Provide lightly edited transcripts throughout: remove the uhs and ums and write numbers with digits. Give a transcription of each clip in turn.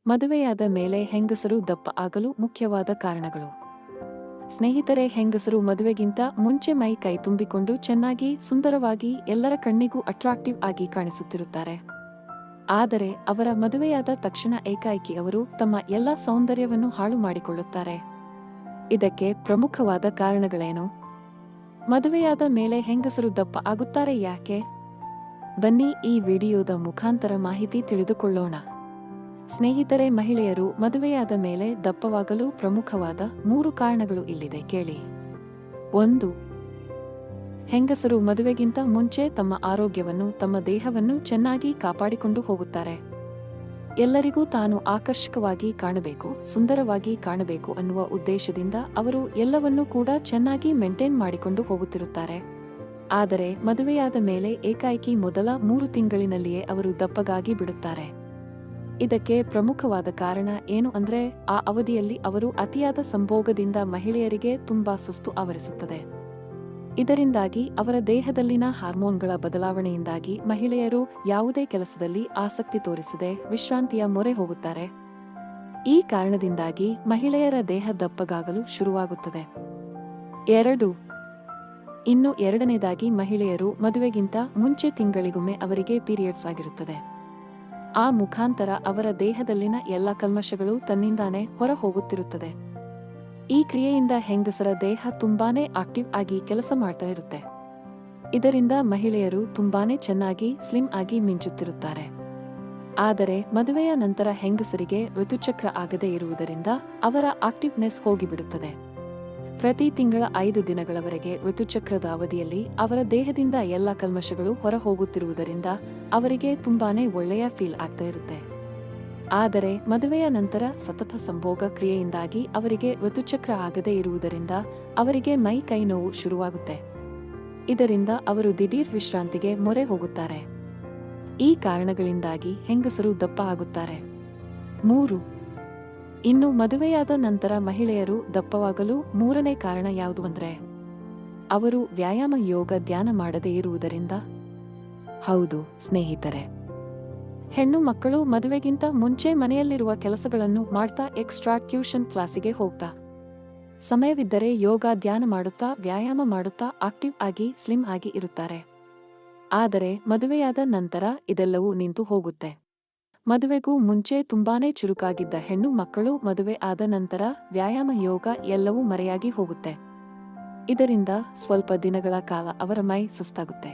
ಮದುವೆಯಾದ ಮೇಲೆ ಹೆಂಗಸರು ದಪ್ಪ ಆಗಲು ಮುಖ್ಯವಾದ ಕಾರಣಗಳು. ಸ್ನೇಹಿತರೆ, ಹೆಂಗಸರು ಮದುವೆಗಿಂತ ಮುಂಚೆ ಮೈ ಕೈ ತುಂಬಿಕೊಂಡು ಚೆನ್ನಾಗಿ ಸುಂದರವಾಗಿ ಎಲ್ಲರ ಕಣ್ಣಿಗೂ ಅಟ್ರಾಕ್ಟಿವ್ ಆಗಿ ಕಾಣಿಸುತ್ತಿರುತ್ತಾರೆ. ಆದರೆ ಅವರ ಮದುವೆಯಾದ ತಕ್ಷಣ ಏಕಾಏಕಿ ಅವರು ತಮ್ಮ ಎಲ್ಲ ಸೌಂದರ್ಯವನ್ನು ಹಾಳು ಮಾಡಿಕೊಳ್ಳುತ್ತಾರೆ. ಇದಕ್ಕೆ ಪ್ರಮುಖವಾದ ಕಾರಣಗಳೇನು? ಮದುವೆಯಾದ ಮೇಲೆ ಹೆಂಗಸರು ದಪ್ಪ ಆಗುತ್ತಾರೆ ಯಾಕೆ? ಬನ್ನಿ ಈ ವಿಡಿಯೋದ ಮುಖಾಂತರ ಮಾಹಿತಿ ತಿಳಿದುಕೊಳ್ಳೋಣ. ಸ್ನೇಹಿತರೆ, ಮಹಿಳೆಯರು ಮದುವೆಯಾದ ಮೇಲೆ ದಪ್ಪವಾಗಲು ಪ್ರಮುಖವಾದ 3 ಕಾರಣಗಳು ಇಲ್ಲಿದೆ ಕೇಳಿ. 1. ಹೆಂಗಸರು ಮದುವೆಗಿಂತ ಮುಂಚೆ ತಮ್ಮ ಆರೋಗ್ಯವನ್ನು, ತಮ್ಮ ದೇಹವನ್ನು ಚೆನ್ನಾಗಿ ಕಾಪಾಡಿಕೊಂಡು ಹೋಗುತ್ತಾರೆ. ಎಲ್ಲರಿಗೂ ತಾನು ಆಕರ್ಷಕವಾಗಿ ಕಾಣಬೇಕು, ಸುಂದರವಾಗಿ ಕಾಣಬೇಕು ಅನ್ನುವ ಉದ್ದೇಶದಿಂದ ಅವರು ಎಲ್ಲವನ್ನೂ ಕೂಡ ಚೆನ್ನಾಗಿ ಮೇಂಟೈನ್ ಮಾಡಿಕೊಂಡು ಹೋಗುತ್ತಿರುತ್ತಾರೆ. ಆದರೆ ಮದುವೆಯಾದ ಮೇಲೆ ಏಕಾಏಕಿ ಮೊದಲ 3 ತಿಂಗಳಿನಲ್ಲಿಯೇ ಅವರು ದಪ್ಪಗಾಗಿ ಬಿಡುತ್ತಾರೆ. ಇದಕ್ಕೆ ಪ್ರಮುಖವಾದ ಕಾರಣ ಏನು ಅಂದ್ರೆ, ಆ ಅವಧಿಯಲ್ಲಿ ಅವರು ಅತಿಯಾದ ಸಂಭೋಗದಿಂದ ಮಹಿಳೆಯರಿಗೆ ತುಂಬಾ ಸುಸ್ತು ಆವರಿಸುತ್ತದೆ. ಇದರಿಂದಾಗಿ ಅವರ ದೇಹದಲ್ಲಿನ ಹಾರ್ಮೋನ್ಗಳ ಬದಲಾವಣೆಯಿಂದಾಗಿ ಮಹಿಳೆಯರು ಯಾವುದೇ ಕೆಲಸದಲ್ಲಿ ಆಸಕ್ತಿ ತೋರಿಸದೆ ವಿಶ್ರಾಂತಿಯ ಮೊರೆ ಹೋಗುತ್ತಾರೆ. ಈ ಕಾರಣದಿಂದಾಗಿ ಮಹಿಳೆಯರ ದೇಹ ದಪ್ಪಗಾಗಲು ಶುರುವಾಗುತ್ತದೆ. 2. ಇನ್ನು ಎರಡನೇದಾಗಿ, ಮಹಿಳೆಯರು ಮದುವೆಗಿಂತ ಮುಂಚೆ ತಿಂಗಳಿಗೊಮ್ಮೆ ಅವರಿಗೆ ಪೀರಿಯಡ್ಸ್ ಆಗಿರುತ್ತದೆ. ಆ ಮುಖಾಂತರ ಅವರ ದೇಹದಲ್ಲಿನ ಎಲ್ಲ ಕಲ್ಮಶಗಳು ತನ್ನಿಂದಾನೇ ಹೊರ ಹೋಗುತ್ತಿರುತ್ತದೆ. ಈ ಕ್ರಿಯೆಯಿಂದ ಹೆಂಗಸರ ದೇಹ ತುಂಬಾನೇ ಆಕ್ಟಿವ್ ಆಗಿ ಕೆಲಸ ಮಾಡ್ತಾ ಇರುತ್ತೆ. ಇದರಿಂದ ಮಹಿಳೆಯರು ತುಂಬಾನೇ ಚೆನ್ನಾಗಿ ಸ್ಲಿಮ್ ಆಗಿ ಮಿಂಚುತ್ತಿರುತ್ತಾರೆ. ಆದರೆ ಮದುವೆಯ ನಂತರ ಹೆಂಗಸರಿಗೆ ಋತುಚಕ್ರ ಆಗದೇ ಇರುವುದರಿಂದ ಅವರ ಆಕ್ಟಿವ್ನೆಸ್ ಹೋಗಿಬಿಡುತ್ತದೆ. ಪ್ರತಿ ತಿಂಗಳ 5 ದಿನಗಳವರೆಗೆ ಋತುಚಕ್ರದ ಅವಧಿಯಲ್ಲಿ ಅವರ ದೇಹದಿಂದ ಎಲ್ಲ ಕಲ್ಮಶಗಳು ಹೊರ ಹೋಗುತ್ತಿರುವುದರಿಂದ ಅವರಿಗೆ ತುಂಬಾನೇ ಒಳ್ಳೆಯ ಫೀಲ್ ಆಗ್ತಾ ಇರುತ್ತೆ. ಆದರೆ ಮದುವೆಯ ನಂತರ ಸತತ ಸಂಭೋಗ ಕ್ರಿಯೆಯಿಂದಾಗಿ ಅವರಿಗೆ ಋತುಚಕ್ರ ಆಗದೇ ಇರುವುದರಿಂದ ಅವರಿಗೆ ಮೈ ಕೈ ನೋವು ಶುರುವಾಗುತ್ತೆ. ಇದರಿಂದ ಅವರು ದಿಢೀರ್ ವಿಶ್ರಾಂತಿಗೆ ಮೊರೆ ಹೋಗುತ್ತಾರೆ. ಈ ಕಾರಣಗಳಿಂದಾಗಿ ಹೆಂಗಸರು ದಪ್ಪ ಆಗುತ್ತಾರೆ. 3. ಇನ್ನು ಮದುವೆಯಾದ ನಂತರ ಮಹಿಳೆಯರು ದಪ್ಪವಾಗಲು 3ನೇ ಕಾರಣ ಯಾವುದು ಅಂದ್ರೆ, ಅವರು ವ್ಯಾಯಾಮ, ಯೋಗ, ಧ್ಯಾನ ಮಾಡದೇ ಇರುವುದರಿಂದ. ಹೌದು ಸ್ನೇಹಿತರೆ, ಹೆಣ್ಣು ಮಕ್ಕಳು ಮದುವೆಗಿಂತ ಮುಂಚೆ ಮನೆಯಲ್ಲಿರುವ ಕೆಲಸಗಳನ್ನು ಮಾಡ್ತಾ, ಎಕ್ಸ್ಟ್ರಾ ಟ್ಯೂಷನ್ ಕ್ಲಾಸಿಗೆ ಹೋಗ್ತಾ, ಸಮಯವಿದ್ದರೆ ಯೋಗ, ಧ್ಯಾನ ಮಾಡುತ್ತಾ, ವ್ಯಾಯಾಮ ಮಾಡುತ್ತಾ ಆಕ್ಟಿವ್ ಆಗಿ ಸ್ಲಿಮ್ ಆಗಿ ಇರುತ್ತಾರೆ. ಆದರೆ ಮದುವೆಯಾದ ನಂತರ ಇದೆಲ್ಲವೂ ನಿಂತು ಹೋಗುತ್ತೆ. ಮದುವೆಗೂ ಮುಂಚೆ ತುಂಬಾನೇ ಚುರುಕಾಗಿದ್ದ ಹೆಣ್ಣು ಮಕ್ಕಳು ಮದುವೆ ಆದ ನಂತರ ವ್ಯಾಯಾಮ, ಯೋಗ ಎಲ್ಲವೂ ಮರೆಯಾಗಿ ಹೋಗುತ್ತೆ. ಇದರಿಂದ ಸ್ವಲ್ಪ ದಿನಗಳ ಕಾಲ ಅವರ ಮೈ ಸುಸ್ತಾಗುತ್ತೆ.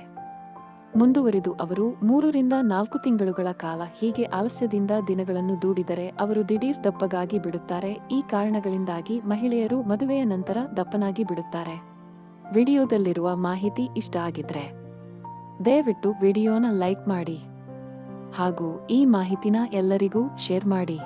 ಮುಂದುವರಿದು ಅವರು 3 ರಿಂದ 4 ತಿಂಗಳುಗಳ ಕಾಲ ಹೀಗೆ ಆಲಸ್ಯದಿಂದ ದಿನಗಳನ್ನು ದೂಡಿದರೆ ಅವರು ದಿಢೀರ್ ದಪ್ಪಗಾಗಿ ಬಿಡುತ್ತಾರೆ. ಈ ಕಾರಣಗಳಿಂದಾಗಿ ಮಹಿಳೆಯರು ಮದುವೆಯ ನಂತರ ದಪ್ಪನಾಗಿ ಬಿಡುತ್ತಾರೆ. ವಿಡಿಯೋದಲ್ಲಿರುವ ಮಾಹಿತಿ ಇಷ್ಟ ಆಗಿದ್ರೆ ದಯವಿಟ್ಟು ವಿಡಿಯೋನ ಲೈಕ್ ಮಾಡಿ ಹಾಗೂ ಈ ಮಾಹಿತಿನ ಎಲ್ಲರಿಗೂ ಶೇರ್ ಮಾಡಿ.